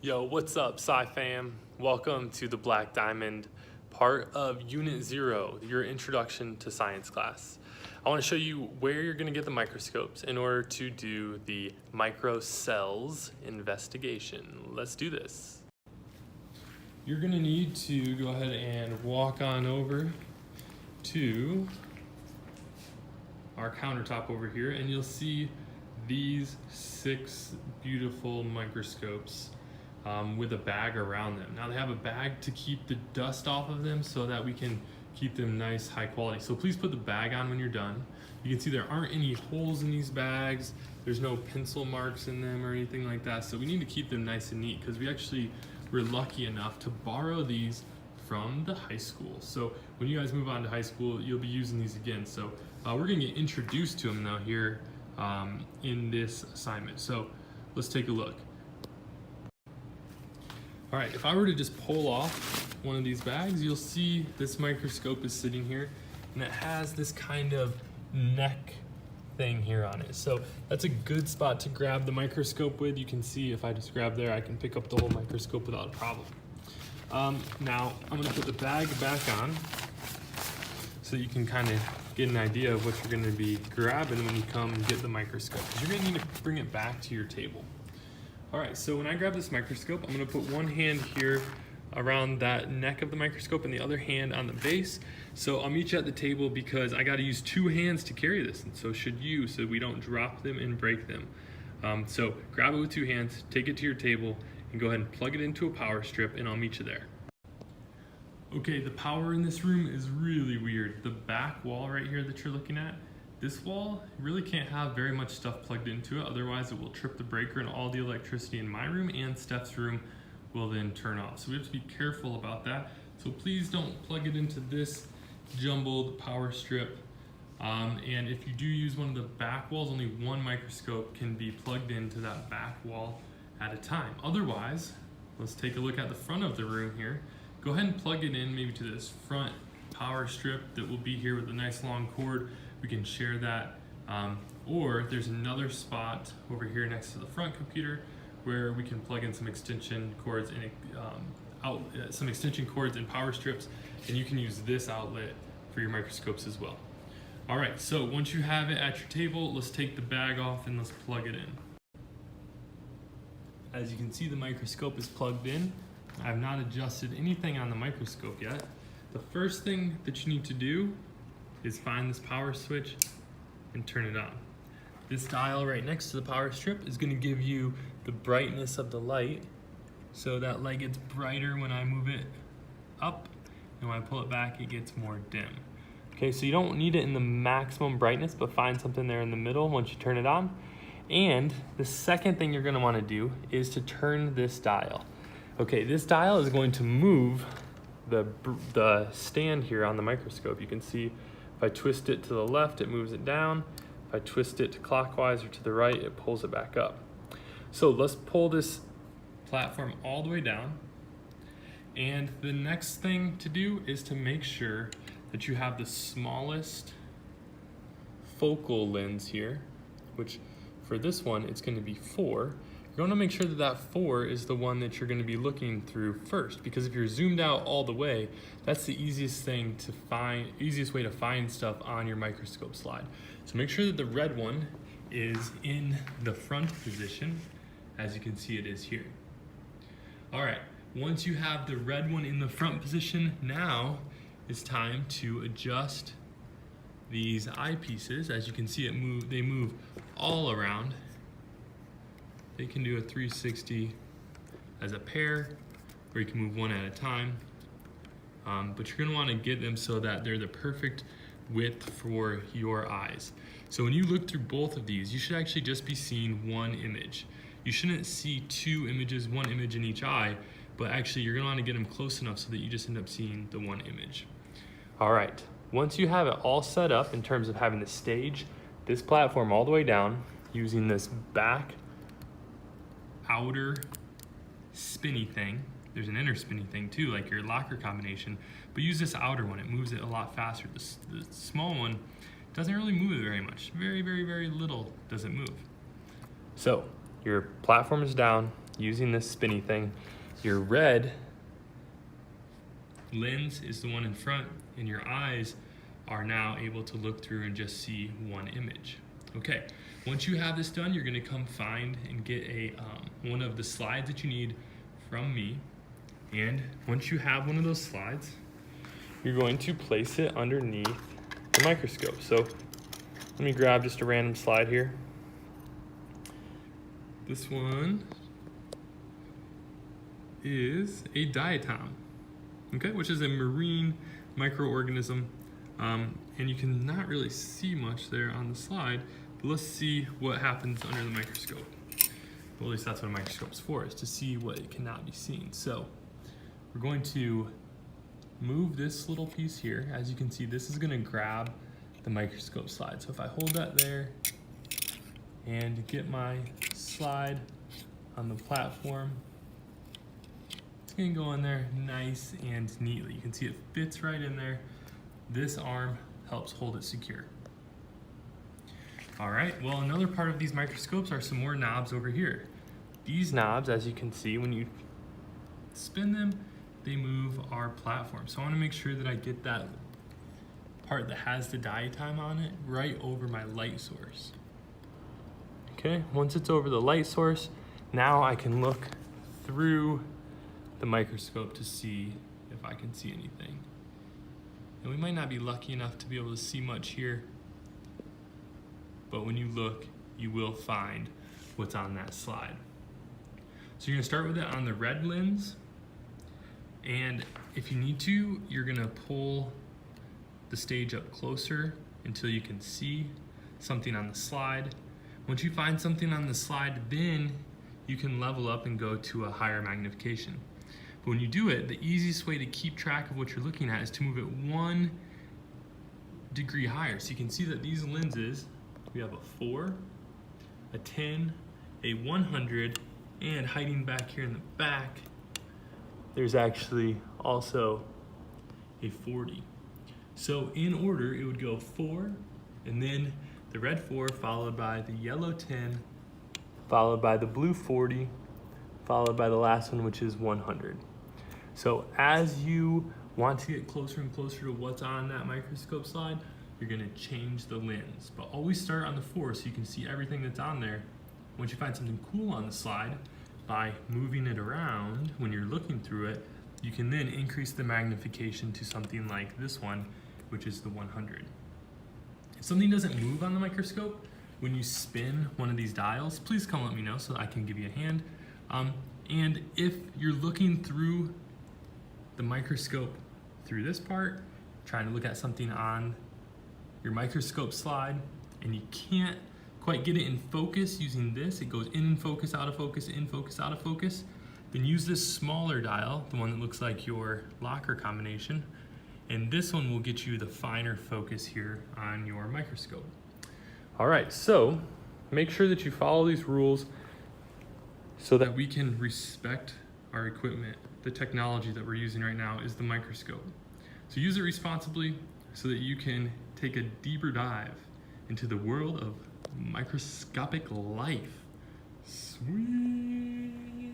Yo, what's up, Sci Fam? Welcome to the Black Diamond, part of Unit 0, your introduction to science class. I want to show you where you're going to get the microscopes in order to do the microcells investigation. Let's do this. You're going to need to go ahead and walk on over to our countertop over here, and you'll see these 6 beautiful microscopes with a bag around them. Now they have a bag to keep the dust off of them so that we can keep them nice, high quality. So please put the bag on when you're done. You can see there aren't any holes in these bags. There's no pencil marks in them or anything like that. So we need to keep them nice and neat because we're lucky enough to borrow these from the high school. So when you guys move on to high school, you'll be using these again. So we're gonna get introduced to them now here in this assignment. So let's take a look. All right, if I were to just pull off one of these bags, you'll see this microscope is sitting here and it has this kind of neck thing here on it. So that's a good spot to grab the microscope with. You can see if I just grab there, I can pick up the whole microscope without a problem. Now I'm gonna put the bag back on so you can kind of get an idea of what you're gonna be grabbing when you come get the microscope. You're gonna need to bring it back to your table. All right, so when I grab this microscope, I'm gonna put one hand here around that neck of the microscope and the other hand on the base. So I'll meet you at the table because I gotta use 2 hands to carry this, and so should you, so we don't drop them and break them. So grab it with 2 hands, take it to your table, and go ahead and plug it into a power strip, and I'll meet you there. Okay, the power in this room is really weird. The back wall right here that you're looking at, this wall really can't have very much stuff plugged into it, otherwise it will trip the breaker and all the electricity in my room and Steph's room will then turn off. So we have to be careful about that. So please don't plug it into this jumbled power strip. And if you do use one of the back walls, only one microscope can be plugged into that back wall at a time. Otherwise, let's take a look at the front of the room here. Go ahead and plug it in maybe to this front power strip that will be here with a nice long cord. We can share that. Or there's another spot over here next to the front computer where we can plug in some extension cords and and power strips, and you can use this outlet for your microscopes as well. All right, so once you have it at your table, let's take the bag off and let's plug it in. As you can see, the microscope is plugged in. I've not adjusted anything on the microscope yet. The first thing that you need to do is find this power switch and turn it on. This dial right next to the power strip is going to give you the brightness of the light, so that light gets brighter when I move it up, and when I pull it back it gets more dim. Okay, so you don't need it in the maximum brightness, but find something there in the middle once you turn it on. And the second thing you're going to want to do is to turn this dial. Okay, this dial is going to move the stand here on the microscope. You can see if I twist it to the left, it moves it down. If I twist it clockwise or to the right, it pulls it back up. So let's pull this platform all the way down. And the next thing to do is to make sure that you have the smallest focal lens here, which for this one, it's going to be 4. You're going to make sure that that 4 is the one that you're going to be looking through first, because if you're zoomed out all the way, that's the easiest way to find stuff on your microscope slide. So make sure that the red one is in the front position, as you can see it is here. All right, once you have the red one in the front position, now it's time to adjust these eyepieces. As you can see, they move all around. They can do a 360 as a pair, or you can move one at a time. But you're gonna wanna get them so that they're the perfect width for your eyes. So when you look through both of these, you should actually just be seeing one image. You shouldn't see 2 images, 1 image in each eye, but actually you're gonna wanna get them close enough so that you just end up seeing the 1 image. All right, once you have it all set up in terms of having the stage, this platform all the way down, using this back outer spinny thing. There's an inner spinny thing too, like your locker combination, but use this outer one. It moves it a lot faster. The small one doesn't really move it very much. Very, very, very little does it move. So your platform is down, using this spinny thing. Your red lens is the one in front, and your eyes are now able to look through and just see one image. Okay, once you have this done, you're gonna come find and get one of the slides that you need from me. And once you have one of those slides, you're going to place it underneath the microscope. So let me grab just a random slide here. This one is a diatom, okay, which is a marine microorganism. And you can not really see much there on the slide, but let's see what happens under the microscope. Well, at least that's what a microscope's for, is to see what it cannot be seen. So we're going to move this little piece here. As you can see, this is gonna grab the microscope slide. So if I hold that there and get my slide on the platform, it's gonna go in there nice and neatly. You can see it fits right in there. This arm helps hold it secure. All right, well, another part of these microscopes are some more knobs over here. These knobs, as you can see, when you spin them, they move our platform. So I wanna make sure that I get that part that has the diatom on it right over my light source. Okay, once it's over the light source, now I can look through the microscope to see if I can see anything. And we might not be lucky enough to be able to see much here, but when you look, you will find what's on that slide. So you're gonna start with it on the red lens, and if you need to, you're gonna pull the stage up closer until you can see something on the slide. Once you find something on the slide, then you can level up and go to a higher magnification. But when you do it, the easiest way to keep track of what you're looking at is to move it 1 degree higher. So you can see that these lenses, we have a 4, a 10, a 100, and hiding back here in the back, there's actually also a 40. So in order, it would go 4, and then the red 4, followed by the yellow 10, followed by the blue 40, followed by the last one, which is 100. So as you want to get closer and closer to what's on that microscope slide, you're gonna change the lens. But always start on the 4 so you can see everything that's on there. Once you find something cool on the slide, by moving it around when you're looking through it, you can then increase the magnification to something like this one, which is the 100. If something doesn't move on the microscope, when you spin one of these dials, please come let me know so that I can give you a hand. And if you're looking through the microscope through this part, trying to look at something on your microscope slide, and you can't quite get it in focus using this, it goes in focus, out of focus, in focus, out of focus, then use this smaller dial, the one that looks like your locker combination, and this one will get you the finer focus here on your microscope. All right, so make sure that you follow these rules so that we can respect our equipment. The technology that we're using right now is the microscope. So use it responsibly so that you can take a deeper dive into the world of microscopic life. Sweet.